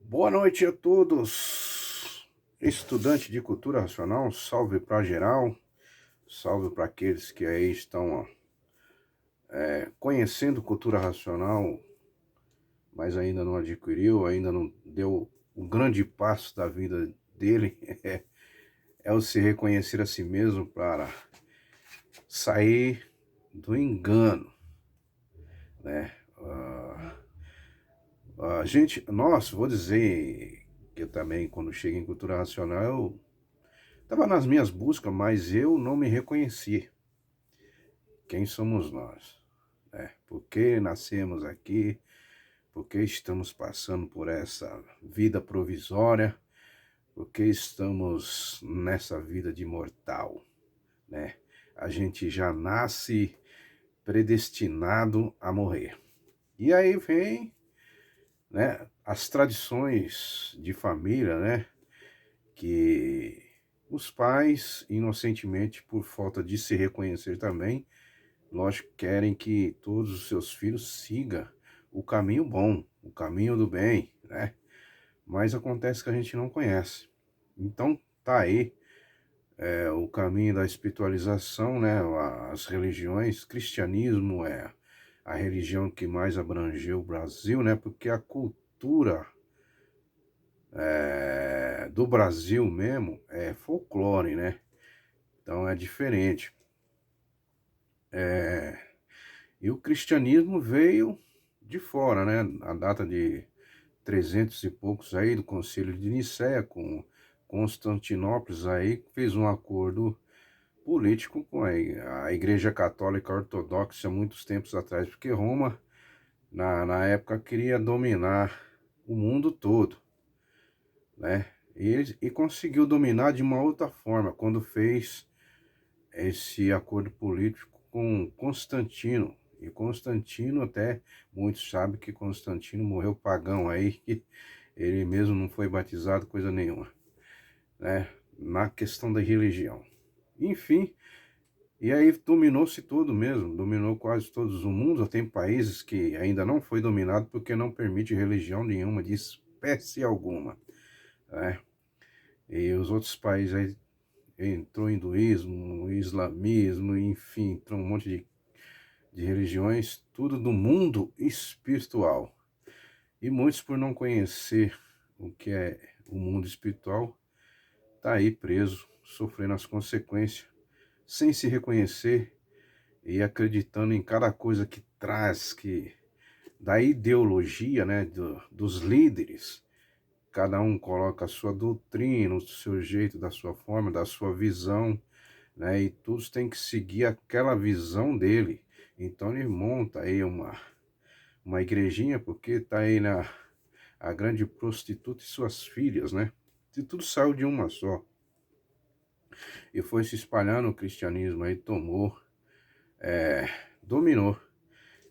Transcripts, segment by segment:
Boa noite a todos, estudante de cultura racional, salve para geral, salve para aqueles que aí estão conhecendo cultura racional, mas ainda não adquiriu, ainda não deu o grande passo da vida dele, é o se reconhecer a si mesmo para sair do engano, né? A gente, nossa, vou dizer que eu também, quando cheguei em cultura racional, eu estava nas minhas buscas, mas eu não me reconheci. Quem somos nós? Por que nascemos aqui? Por que estamos passando por essa vida provisória? Por que estamos nessa vida de mortal? Né? A gente já nasce predestinado a morrer. E aí vem, né, as tradições de família, né, que os pais, inocentemente, por falta de se reconhecer também, lógico, querem que todos os seus filhos sigam o caminho bom, o caminho do bem, né? Mas acontece que a gente não conhece. Então, tá aí o caminho da espiritualização, né? As religiões, cristianismo é a religião que mais abrangeu o Brasil, né? Porque a cultura do Brasil mesmo é folclore, né? Então é diferente. E o cristianismo veio de fora, né? A data de 300 e poucos aí do Concílio de Nicéia com Constantinopla aí fez um acordo político com a Igreja Católica Ortodoxa muitos tempos atrás, porque Roma na época queria dominar o mundo todo, né? E conseguiu dominar de uma outra forma quando fez esse acordo político com Constantino. E Constantino, até muitos sabem que Constantino morreu pagão aí, que ele mesmo não foi batizado, coisa nenhuma, né? Na questão da religião. Enfim, e aí dominou-se tudo mesmo, dominou quase todos o mundo. Tem países que ainda não foi dominado porque não permite religião nenhuma, de espécie alguma, né? E os outros países aí entrou hinduísmo, islamismo, enfim, entrou um monte de religiões, tudo do mundo espiritual. E muitos, por não conhecer o que é o mundo espiritual, tá aí preso, sofrendo as consequências, sem se reconhecer e acreditando em cada coisa que traz, que da ideologia, né, dos líderes. Cada um coloca a sua doutrina, o seu jeito, da sua forma, da sua visão, né? E todos têm que seguir aquela visão dele. Então ele monta aí uma igrejinha, porque tá aí a grande prostituta e suas filhas, né? E tudo saiu de uma só. E foi se espalhando o cristianismo aí, tomou, dominou.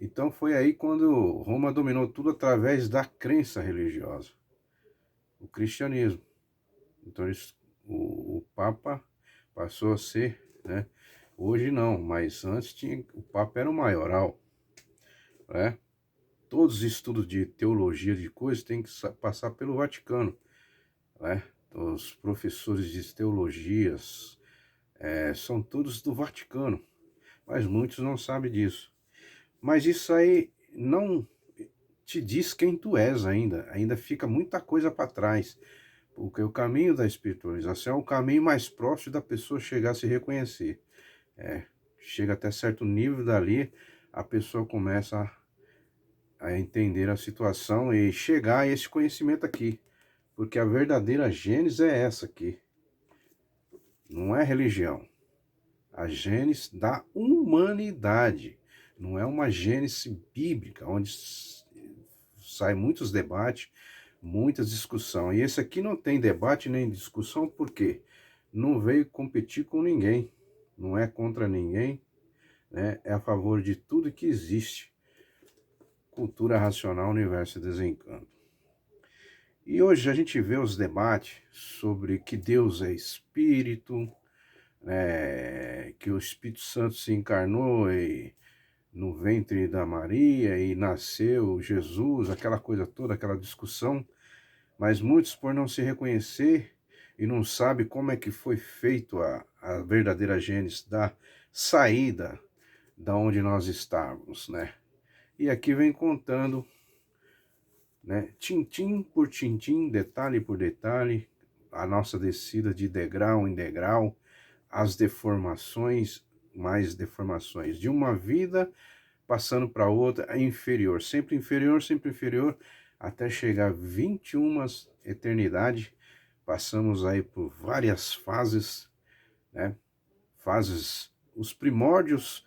Então foi aí quando Roma dominou tudo através da crença religiosa, o cristianismo. Então o Papa passou a ser, né? Hoje não, mas antes tinha, o Papa era o maioral, né? Todos os estudos de teologia de coisas têm que passar pelo Vaticano, né? Então, os professores de teologias são todos do Vaticano, mas muitos não sabem disso. Mas isso aí não te diz quem tu és ainda fica muita coisa para trás, porque o caminho da espiritualização é o caminho mais próximo da pessoa chegar a se reconhecer. Chega até certo nível dali, a pessoa começa a entender a situação e chegar a esse conhecimento aqui. Porque a verdadeira gênese é essa aqui. Não é religião. A gênese da humanidade. Não é uma gênese bíblica, onde sai muitos debates, muitas discussões. E esse aqui não tem debate nem discussão, porque não veio competir com ninguém. Não é contra ninguém, né? É a favor de tudo que existe. Cultura racional, universo e desencanto. E hoje a gente vê os debates sobre que Deus é espírito, que o Espírito Santo se encarnou no ventre da Maria e nasceu Jesus, aquela coisa toda, aquela discussão. mas muitos por não se reconhecer e não sabe como é que foi feito a verdadeira gênese da saída da onde nós estávamos, né? E aqui vem contando, né, tintim por tintim, detalhe por detalhe, a nossa descida de degrau em degrau, as deformações, mais deformações de uma vida passando para outra, sempre inferior, até chegar a 21 eternidade. Passamos aí por várias fases, né? Fases, os primórdios,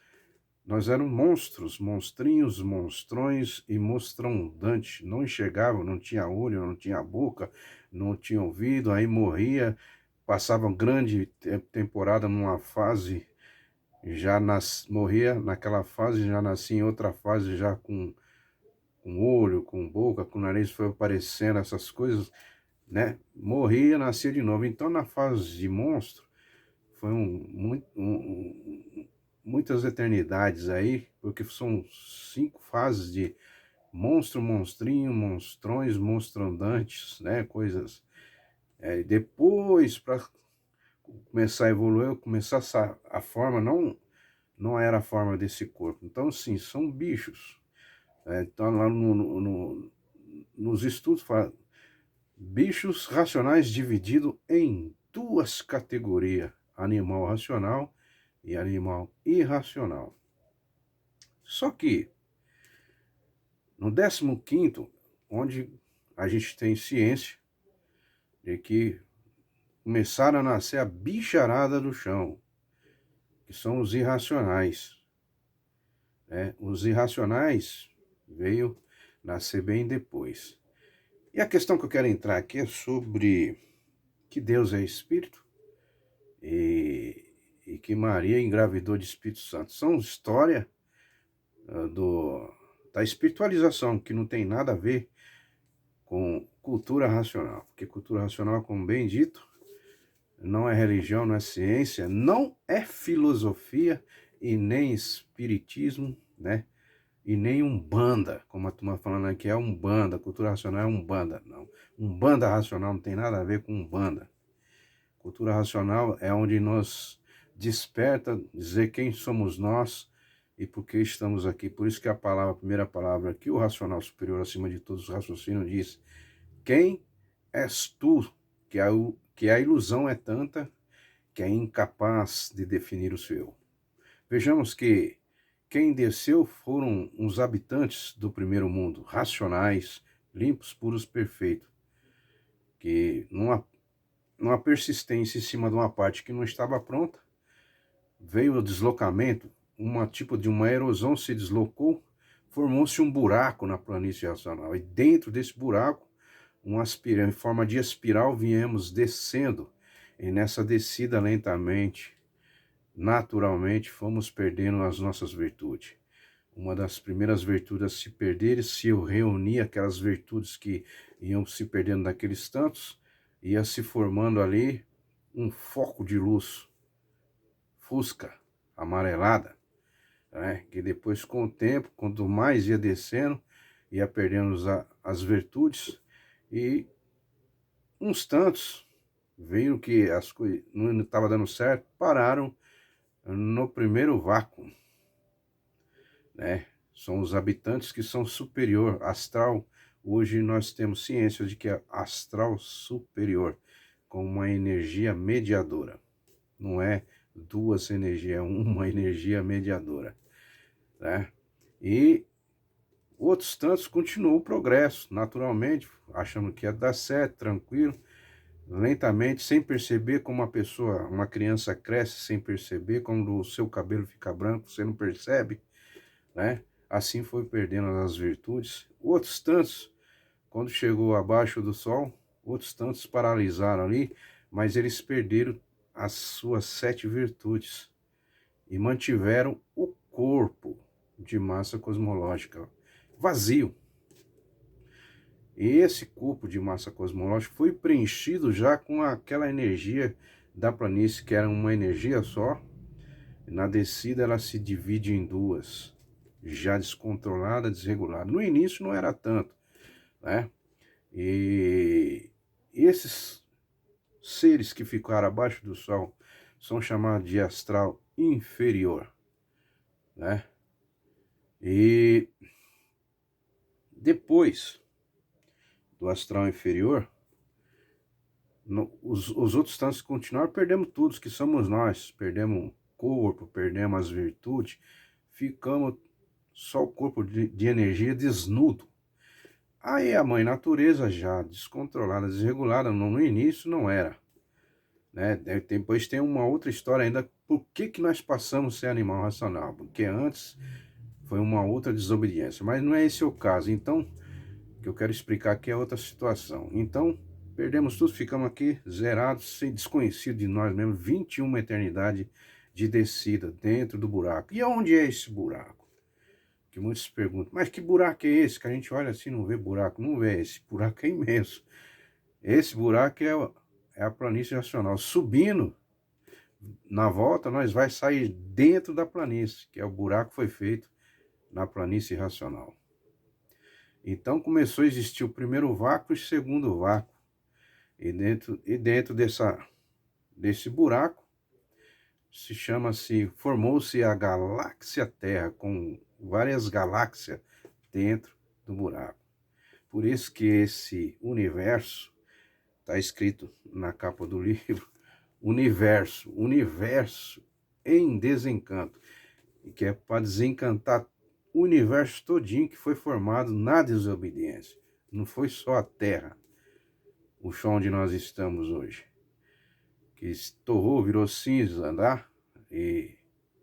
nós éramos monstros, monstrinhos, monstrões e monstrandante. Não enxergavam, não tinha olho, não tinha boca, não tinha ouvido, aí morria, passava grande temporada numa fase, morria naquela fase, já nascia em outra fase, já com olho, com boca, com nariz, foi aparecendo essas coisas, né? Morria, nascia de novo. Então, na fase de monstro, foi muitas eternidades aí, porque são 5 fases de monstro, monstrinho, monstrões, monstrandantes, né? Coisas. Depois, para começar a evoluir, começar a forma, não era a forma desse corpo. Então, sim, são bichos. Então, lá nos estudos, fala bichos racionais divididos em 2 categorias: animal racional e animal irracional. Só que no 15º, onde a gente tem ciência de que começaram a nascer a bicharada do chão, que são os irracionais, né? Os irracionais veio nascer bem depois. E a questão que eu quero entrar aqui é sobre que Deus é Espírito e que Maria engravidou de Espírito Santo. São história da espiritualização, que não tem nada a ver com cultura racional. Porque cultura racional, como bem dito, não é religião, não é ciência, não é filosofia e nem espiritismo, né? E nem umbanda, como a turma falando aqui, é umbanda, cultura racional é umbanda. Não, umbanda racional não tem nada a ver com umbanda. Cultura racional é onde nos desperta dizer quem somos nós e por que estamos aqui. Por isso que a primeira palavra aqui, o racional superior acima de todos os raciocínios, diz: quem és tu? Que a ilusão é tanta que é incapaz de definir o seu. Vejamos que quem desceu foram os habitantes do primeiro mundo, racionais, limpos, puros, perfeitos, que numa persistência em cima de uma parte que não estava pronta, veio o deslocamento, tipo de uma erosão se deslocou, formou-se um buraco na planície racional, e dentro desse buraco, em forma de espiral, viemos descendo, e nessa descida lentamente, naturalmente, fomos perdendo as nossas virtudes. Uma das primeiras virtudes a se perder, se eu reunir aquelas virtudes que iam se perdendo naqueles tantos, ia se formando ali um foco de luz, fusca, amarelada, né? Que depois, com o tempo, quanto mais ia descendo, ia perdendo as virtudes, e uns tantos viram que as coisas não estavam dando certo, pararam no primeiro vácuo, né? São os habitantes que são superior, astral. Hoje nós temos ciência de que é astral superior, com uma energia mediadora. Não é 2 energias, é uma energia mediadora, né? E outros tantos continuam o progresso, naturalmente, achando que ia dar certo, tranquilo, lentamente, sem perceber como uma criança cresce sem perceber, quando o seu cabelo fica branco, você não percebe, né? Assim foi perdendo as virtudes. Outros tantos, quando chegou abaixo do sol, outros tantos paralisaram ali, mas eles perderam as suas 7 virtudes e mantiveram o corpo de massa cosmológica vazio. E esse corpo de massa cosmológica foi preenchido já com aquela energia da planície, que era uma energia só. Na descida ela se divide em 2, já descontrolada, desregulada. No início não era tanto, né? E esses seres que ficaram abaixo do Sol são chamados de astral inferior, né? E depois do astral inferior, os outros tantos que continuaram, perdemos todos, que somos nós. Perdemos o corpo, perdemos as virtudes, ficamos só o corpo de energia desnudo. Aí a mãe natureza já descontrolada, desregulada, no início não era, né? Depois tem uma outra história ainda, por que nós passamos a ser animal racional? Porque antes foi uma outra desobediência, mas não é esse o caso. Então, o que eu quero explicar aqui é outra situação. Então, perdemos tudo, ficamos aqui zerados, sem desconhecido de nós mesmos, 21 eternidade de descida dentro do buraco. E onde é esse buraco? Que muitos perguntam, mas que buraco é esse? Que a gente olha assim, não vê buraco. Não vê, esse buraco é imenso. Esse buraco é a planície racional. Subindo, na volta, nós vai sair dentro da planície, que é o buraco que foi feito na planície racional. Então começou a existir o primeiro vácuo e o segundo vácuo. E dentro desse buraco, formou-se a galáxia Terra, com várias galáxias dentro do buraco. Por isso que esse universo, está escrito na capa do livro, universo em desencanto, que é para desencantar o universo todinho que foi formado na desobediência. Não foi só a Terra, o chão onde nós estamos hoje, que torrou, virou cinza, né? E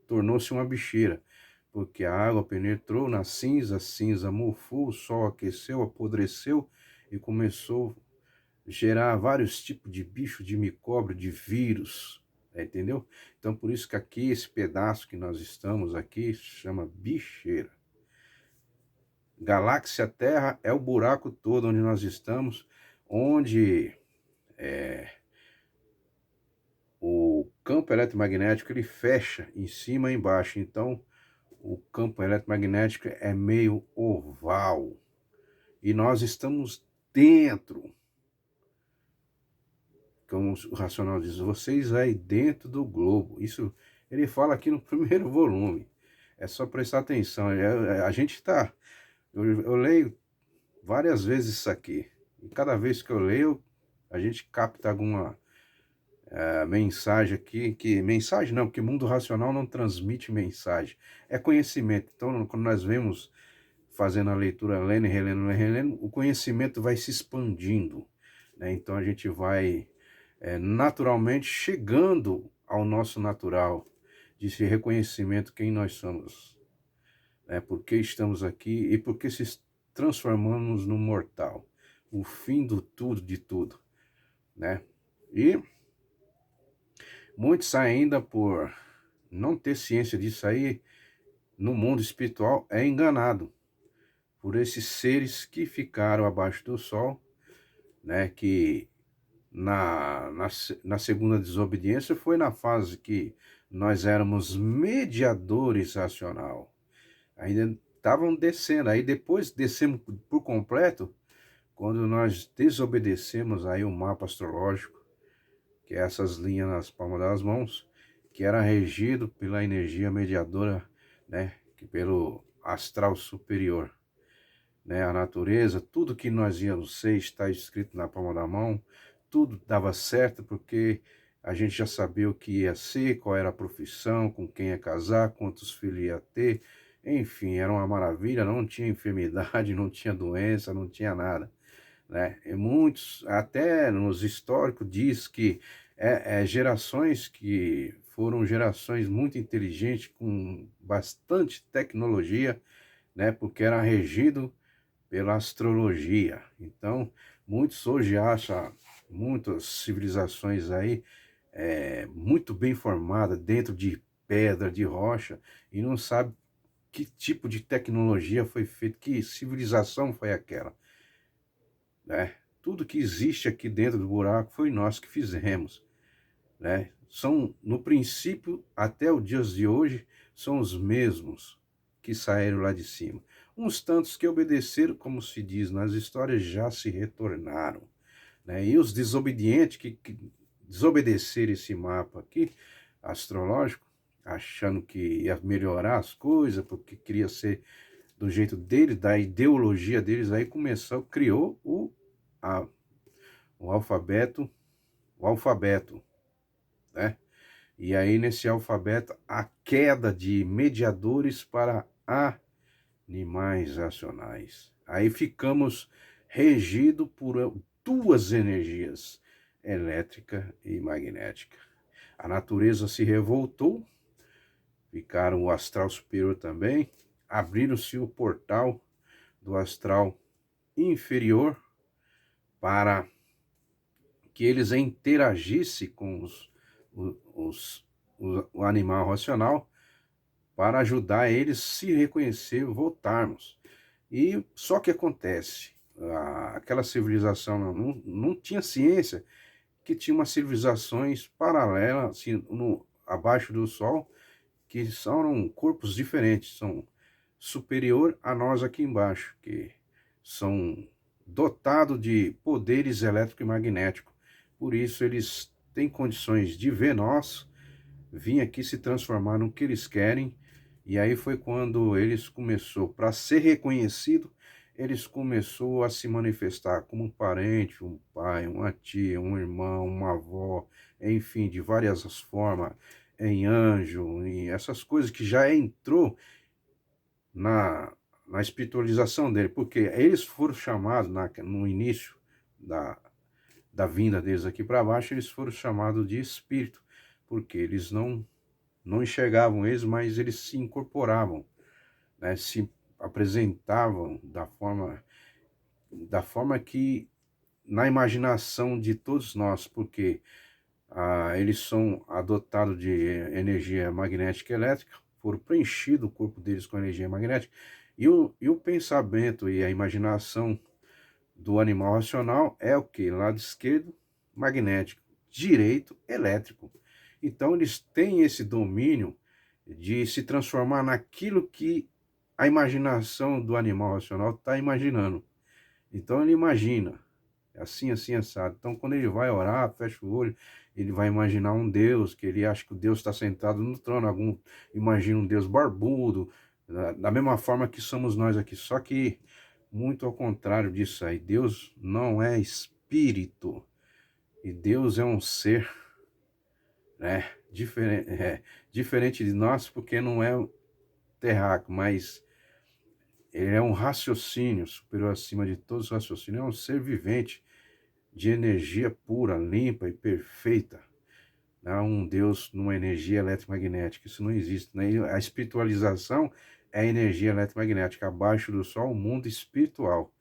tornou-se uma bicheira, porque a água penetrou na cinza, a cinza mofou, o sol aqueceu, apodreceu e começou a gerar vários tipos de bicho, de micróbio, de vírus, entendeu? Então por isso que aqui, esse pedaço que nós estamos aqui, se chama bicheira. Galáxia Terra é o buraco todo onde nós estamos, onde o campo eletromagnético ele fecha em cima e embaixo. Então o campo eletromagnético é meio oval e nós estamos dentro, como o racional diz, vocês aí dentro do globo. Isso ele fala aqui no primeiro volume, é só prestar atenção. A gente está, eu leio várias vezes isso aqui, e cada vez que eu leio a gente capta alguma mensagem aqui, mensagem não, porque o mundo racional não transmite mensagem, é conhecimento. Então quando nós vemos fazendo a leitura, lendo e relendo, o conhecimento vai se expandindo, né? Então a gente vai naturalmente chegando ao nosso natural, de esse reconhecimento quem nós somos, né? Por que estamos aqui e por que se transformamos no mortal, o fim do tudo, de tudo, né? E muitos ainda por não ter ciência disso aí, no mundo espiritual é enganado por esses seres que ficaram abaixo do sol, né? Que na segunda desobediência foi na fase que nós éramos mediadores racional. Ainda estavam descendo, aí depois descemos por completo, quando nós desobedecemos aí o mapa astrológico, que é essas linhas nas palmas das mãos, que era regido pela energia mediadora, né, que pelo astral superior, né, a natureza, tudo que nós íamos ser está escrito na palma da mão, tudo dava certo porque a gente já sabia o que ia ser, qual era a profissão, com quem ia casar, quantos filhos ia ter, enfim, era uma maravilha, não tinha enfermidade, não tinha doença, não tinha nada, né? E muitos, até nos históricos, diz que gerações que foram gerações muito inteligentes, com bastante tecnologia, né? Porque era regido pela astrologia. Então, muitos hoje acham muitas civilizações aí muito bem formadas, dentro de pedra, de rocha, e não sabe que tipo de tecnologia foi feita, que civilização foi aquela, né? Tudo que existe aqui dentro do buraco foi nós que fizemos, né? São, no princípio, até os dias de hoje, são os mesmos que saíram lá de cima. Uns tantos que obedeceram, como se diz nas histórias, já se retornaram, né? E os desobedientes que desobedeceram esse mapa aqui, astrológico, achando que ia melhorar as coisas, porque queria ser do jeito deles, da ideologia deles, aí começou, criou o alfabeto, o alfabeto, né? E aí nesse alfabeto, a queda de mediadores para animais racionais. Aí ficamos regidos por duas energias, elétrica e magnética. A natureza se revoltou, ficaram o astral superior também, abriram-se o portal do astral inferior para que eles interagissem com os, o animal racional para ajudar eles a se reconhecer, voltarmos. E só que acontece, aquela civilização não tinha ciência que tinha umas civilizações paralelas, assim, abaixo do Sol, que são corpos diferentes, são superior a nós aqui embaixo, que são dotados de poderes elétrico e magnético. Por isso eles têm condições de ver nós, vir aqui se transformar no que eles querem. E aí foi quando eles começou, para ser reconhecido, eles começou a se manifestar como um parente, um pai, uma tia, um irmão, uma avó, enfim, de várias formas, em anjo, e essas coisas que já entrou na, na espiritualização dele, porque eles foram chamados no início da vinda deles aqui para baixo, eles foram chamados de espírito, porque eles não enxergavam eles, mas eles se incorporavam, né? Se apresentavam da forma que na imaginação de todos nós, porque eles são adotados de energia magnética e elétrica, foram preenchidos o corpo deles com energia magnética, e o pensamento e a imaginação do animal racional é o que? Lado esquerdo, magnético, direito, elétrico. Então eles têm esse domínio de se transformar naquilo que a imaginação do animal racional está imaginando. Então ele imagina, assim, assim, assado. Então quando ele vai orar, fecha o olho, ele vai imaginar um Deus, que ele acha que o Deus está sentado no trono, imagina um Deus barbudo, da mesma forma que somos nós aqui, só que muito ao contrário disso aí. Deus não é espírito, e Deus é um ser, né, diferente de nós, porque não é terráqueo, mas ele é um raciocínio superior acima de todos os raciocínios, é um ser vivente de energia pura, limpa e perfeita. Não é um Deus numa energia eletromagnética, isso não existe, né? A espiritualização é a energia eletromagnética, abaixo do Sol, o mundo espiritual,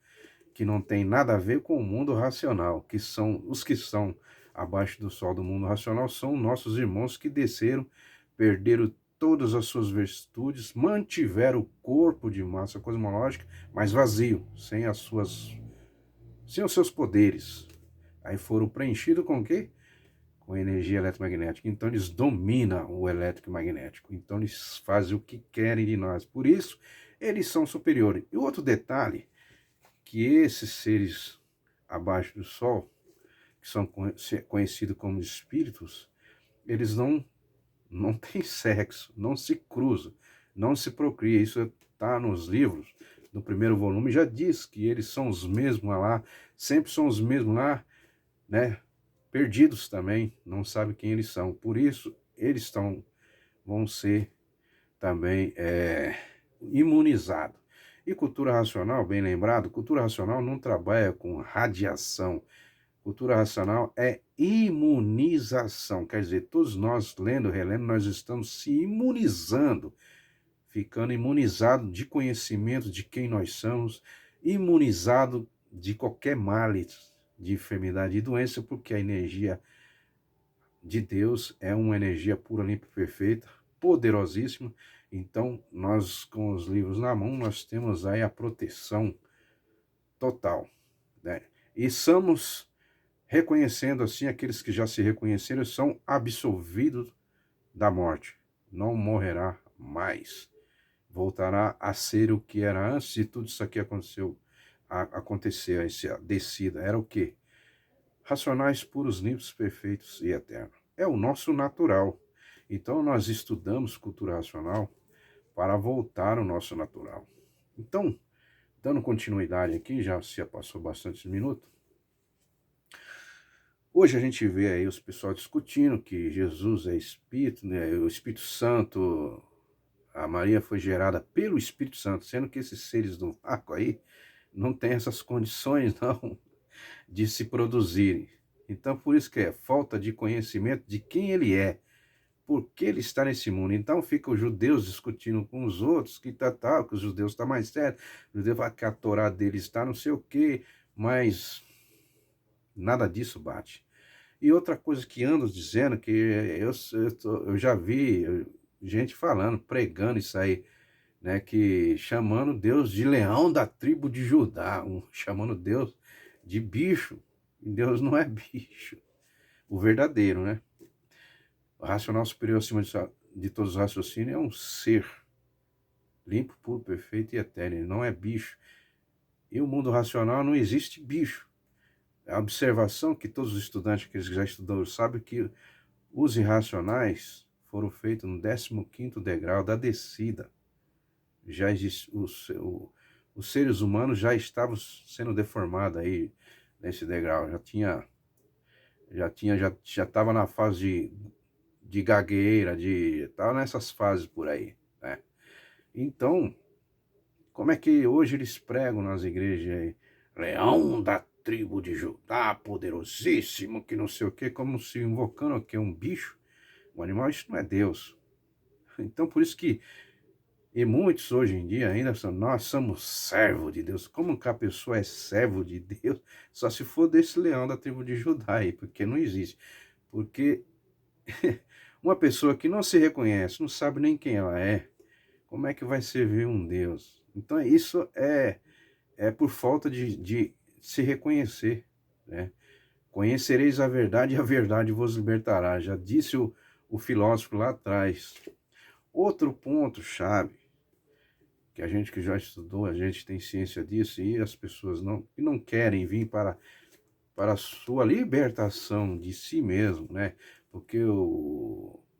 que não tem nada a ver com o mundo racional, que são os que são abaixo do Sol do mundo racional, são nossos irmãos que desceram, perderam todas as suas virtudes, mantiveram o corpo de massa cosmológica, mas vazio, sem os seus poderes. Aí foram preenchidos com o quê? Com energia eletromagnética. Então eles dominam o elétrico e magnético. Então eles fazem o que querem de nós. Por isso, eles são superiores. E outro detalhe, que esses seres abaixo do Sol, que são conhecidos como espíritos, eles não têm sexo, não se cruzam, não se procriam. Isso está nos livros. No primeiro volume já diz que eles são os mesmos lá, sempre são os mesmos lá, né? Perdidos também, não sabe quem eles são. Por isso, eles vão ser também imunizados. E cultura racional, bem lembrado, cultura racional não trabalha com radiação. Cultura racional é imunização. Quer dizer, todos nós, lendo, relendo, nós estamos se imunizando, ficando imunizado de conhecimento de quem nós somos, imunizado de qualquer males, de enfermidade e doença, porque a energia de Deus é uma energia pura, limpa e perfeita, poderosíssima. Então, nós com os livros na mão, nós temos aí a proteção total, né? E somos reconhecendo assim, aqueles que já se reconheceram são absolvidos da morte. Não morrerá mais. Voltará a ser o que era antes de tudo isso aqui aconteceu, essa descida. Era o quê? racionais, puros, limpos, perfeitos e eternos. É o nosso natural. Então nós estudamos cultura racional para voltar ao nosso natural. Então, dando continuidade aqui, já se passou bastante minutos. Hoje a gente vê aí os pessoal discutindo que Jesus é Espírito, né? O Espírito Santo, a Maria foi gerada pelo Espírito Santo, sendo que esses seres do vácuo aí não têm essas condições não de se produzirem. Então por isso que é falta de conhecimento de quem ele é, por que ele está nesse mundo. Então fica os judeus discutindo com os outros, que tal, que os judeus estão mais certos, os judeus falam que a Torá deles está não sei o quê, mas nada disso bate. E outra coisa que ando dizendo, que eu já vi gente falando, pregando isso aí, né, que chamando Deus de leão da tribo de Judá, chamando Deus de bicho. E Deus não é bicho, o verdadeiro, né? O racional superior acima de todos os raciocínios é um ser limpo, puro, perfeito e eterno, ele não é bicho. E o mundo racional não existe bicho. A observação que todos os estudantes que já estudaram sabem que os irracionais foram feitos no 15º degrau da descida. Já existe, os seres humanos já estavam sendo deformados aí nesse degrau. Já estava na fase de gagueira, estava nessas fases por aí, né? Então, como é que hoje eles pregam nas igrejas aí? Leão da tribo de Judá, poderosíssimo, que não sei o quê, como se invocando o quê? Um bicho? Um animal, isso não é Deus. Então, por isso que, e muitos hoje em dia ainda são, nós somos servo de Deus. Como que a pessoa é servo de Deus? Só se for desse leão da tribo de Judá aí, porque não existe. Porque uma pessoa que não se reconhece, não sabe nem quem ela é, como é que vai servir um Deus? Então, isso é por falta de se reconhecer, né? Conhecereis a verdade e a verdade vos libertará. Já disse o filósofo lá atrás. Outro ponto chave, que a gente que já estudou, a gente tem ciência disso, e as pessoas que não querem vir para a sua libertação de si mesmo, né? Porque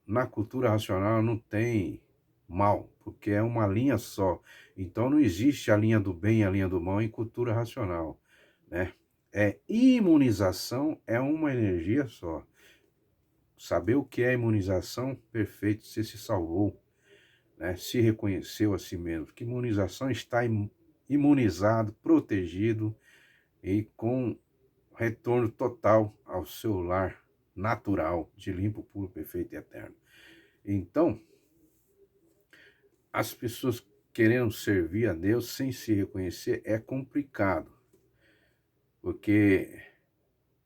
na cultura racional não tem mal, porque é uma linha só. Então não existe a linha do bem e a linha do mal em cultura racional, né? Imunização é uma energia só. Saber o que é imunização, perfeito, você se salvou, né? Se reconheceu a si mesmo. Que imunização está imunizado, protegido e com retorno total ao seu lar natural, de limpo, puro, perfeito e eterno. Então, as pessoas querendo servir a Deus sem se reconhecer é complicado, porque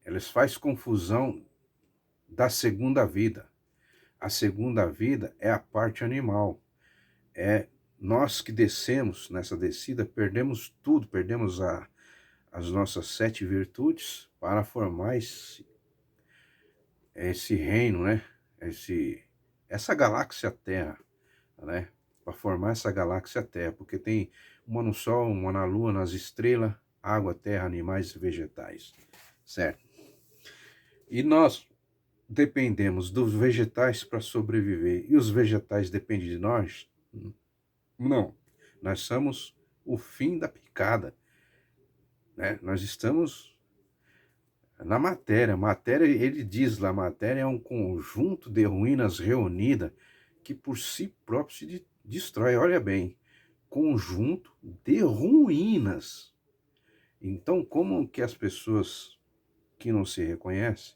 elas fazem confusão da segunda vida. A segunda vida é a parte animal. É nós que descemos nessa descida, perdemos tudo, perdemos as nossas 7 virtudes para formar esse reino, né? Essa galáxia Terra, né? Para formar essa galáxia Terra, porque tem uma no Sol, uma na Lua, nas estrelas, água, terra, animais e vegetais, certo? E nós dependemos dos vegetais para sobreviver, e os vegetais dependem de nós? Não. Nós somos o fim da picada, né? Nós estamos na matéria. Matéria, ele diz lá, matéria é um conjunto de ruínas reunidas que por si próprio se destrói. Olha bem, conjunto de ruínas. Então, como que as pessoas que não se reconhecem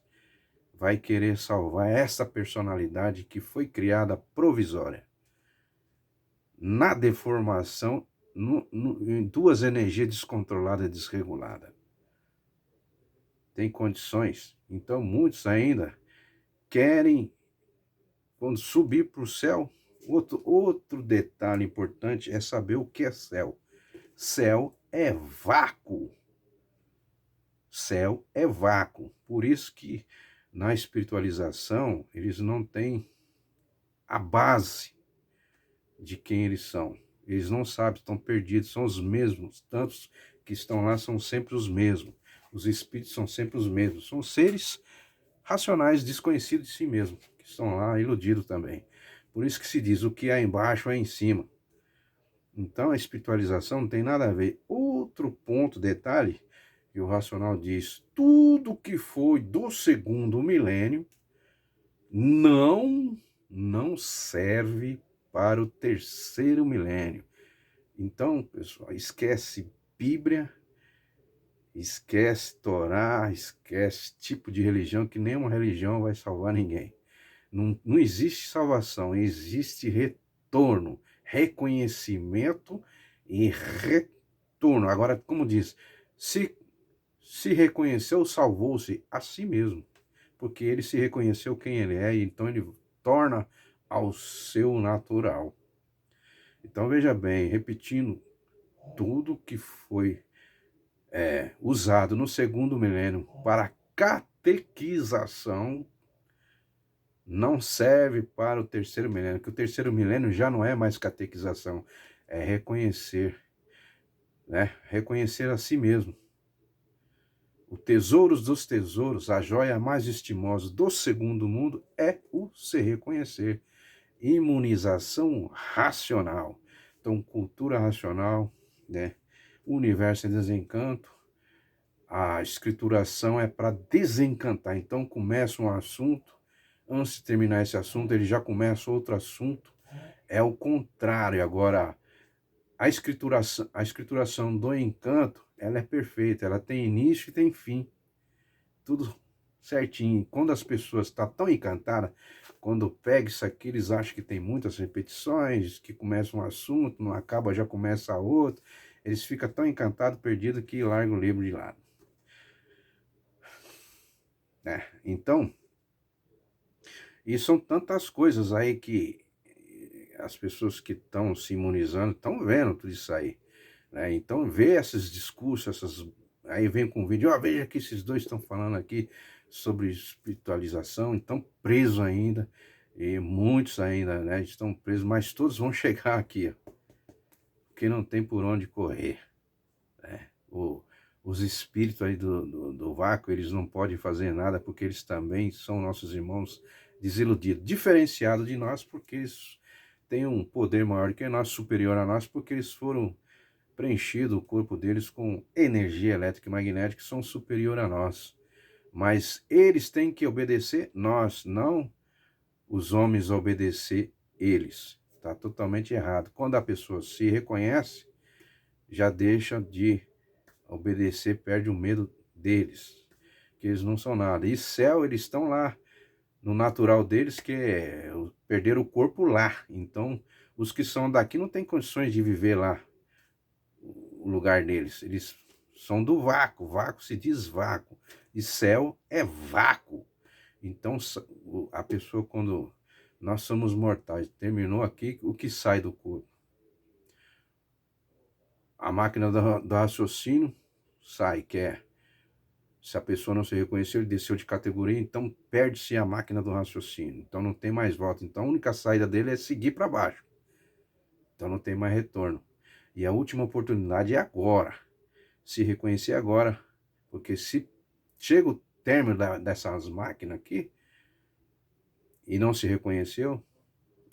vai querer salvar essa personalidade que foi criada provisória? Na deformação, em duas energias descontroladas e desreguladas. Tem condições. Então, muitos ainda querem, quando subir para o céu. Outro detalhe importante é saber o que é céu. Céu é vácuo. Céu é vácuo. Por isso que na espiritualização eles não têm a base de quem eles são. Eles não sabem, estão perdidos, são os mesmos. Tantos que estão lá são sempre os mesmos. Os espíritos são sempre os mesmos. São seres racionais, desconhecidos de si mesmos, que estão lá iludidos também. Por isso que se diz, o que há embaixo é em cima. Então a espiritualização não tem nada a ver. Outro ponto, detalhe, que o racional diz, tudo que foi do segundo milênio não serve para o terceiro milênio. Então, pessoal, esquece Bíblia, esquece Torá, esquece tipo de religião, que nenhuma religião vai salvar ninguém. Não existe salvação, existe retorno, reconhecimento e retorno. Agora, como diz, se reconheceu, salvou-se a si mesmo, porque ele se reconheceu quem ele é, e então ele torna ao seu natural. Então veja bem, repetindo, tudo que foi usado no segundo milênio para catequização não serve para o terceiro milênio, que o terceiro milênio já não é mais catequização, é reconhecer, né? Reconhecer a si mesmo. O tesouro dos tesouros, a joia mais estimosa do segundo mundo é o se reconhecer. Imunização racional. Então, cultura racional, né? O universo em desencanto. A escrituração é para desencantar. Então, começa um assunto, antes de terminar esse assunto, ele já começa outro assunto. É o contrário. Agora, a escrituração do encanto, ela é perfeita. Ela tem início e tem fim. Tudo certinho. Quando as pessoas estão tão encantadas, quando pega isso aqui, eles acham que tem muitas repetições, que começa um assunto, não acaba, já começa outro. Eles ficam tão encantados, perdidos, que largam o livro de lado. Então, e são tantas coisas aí que as pessoas que estão se imunizando estão vendo tudo isso aí. Né? Então, vê esses discursos, aí vem com o vídeo, veja que esses dois estão falando aqui sobre espiritualização, estão presos ainda, e muitos ainda, né, estão presos, mas todos vão chegar aqui, ó, porque não tem por onde correr. Né? Os espíritos aí do vácuo, eles não podem fazer nada, porque eles também são nossos irmãos desiludidos, diferenciados de nós, porque eles têm um poder maior que nós, superior a nós, porque eles foram preenchido o corpo deles com energia elétrica e magnética que são superior a nós. Mas eles têm que obedecer nós, não os homens obedecer eles. Está totalmente errado. Quando a pessoa se reconhece, já deixa de obedecer, perde o medo deles, que eles não são nada. E céu, eles estão lá no natural deles, que é perder o corpo lá. Então, os que são daqui não têm condições de viver lá o lugar deles. Eles são do vácuo. Vácuo se diz vácuo. E céu é vácuo. Então, a pessoa, quando nós somos mortais, terminou aqui, o que sai do corpo? A máquina do raciocínio sai, que é, se a pessoa não se reconheceu, ele desceu de categoria, então perde-se a máquina do raciocínio. Então não tem mais volta. Então a única saída dele é seguir para baixo. Então não tem mais retorno. E a última oportunidade é agora. Se reconhecer agora, porque se chega o término dessas máquinas aqui e não se reconheceu,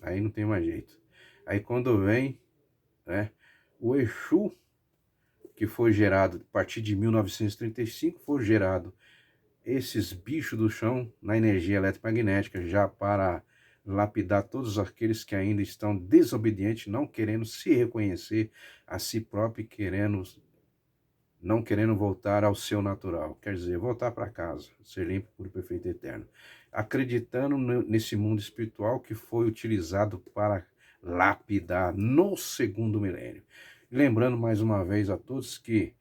aí não tem mais jeito. Aí quando vem, né, o Exu, que foi gerado a partir de 1935, foi gerado esses bichos do chão na energia eletromagnética, já para lapidar todos aqueles que ainda estão desobedientes, não querendo se reconhecer a si próprio e não querendo voltar ao seu natural, quer dizer, voltar para casa, ser limpo, puro, perfeito e eterno, acreditando nesse mundo espiritual que foi utilizado para lapidar no segundo milênio. Lembrando mais uma vez a todos que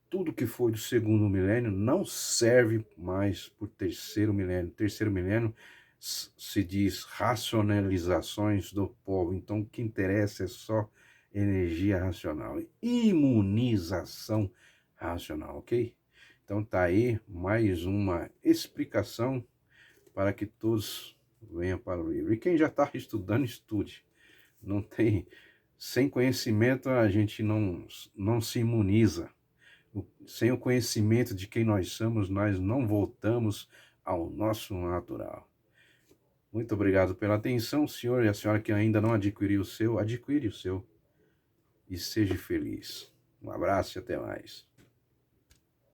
tudo que foi do segundo milênio não serve mais por terceiro milênio. Terceiro milênio se diz racionalizações do povo, então o que interessa é só energia racional, imunização racional, ok? Então tá aí mais uma explicação para que todos venham para o livro. E quem já está estudando, estude. Não tem, sem conhecimento a gente não se imuniza. Sem o conhecimento de quem nós somos, nós não voltamos ao nosso natural. Muito obrigado pela atenção, senhor, e a senhora que ainda não adquiriu o seu, adquire o seu e seja feliz. Um abraço e até mais.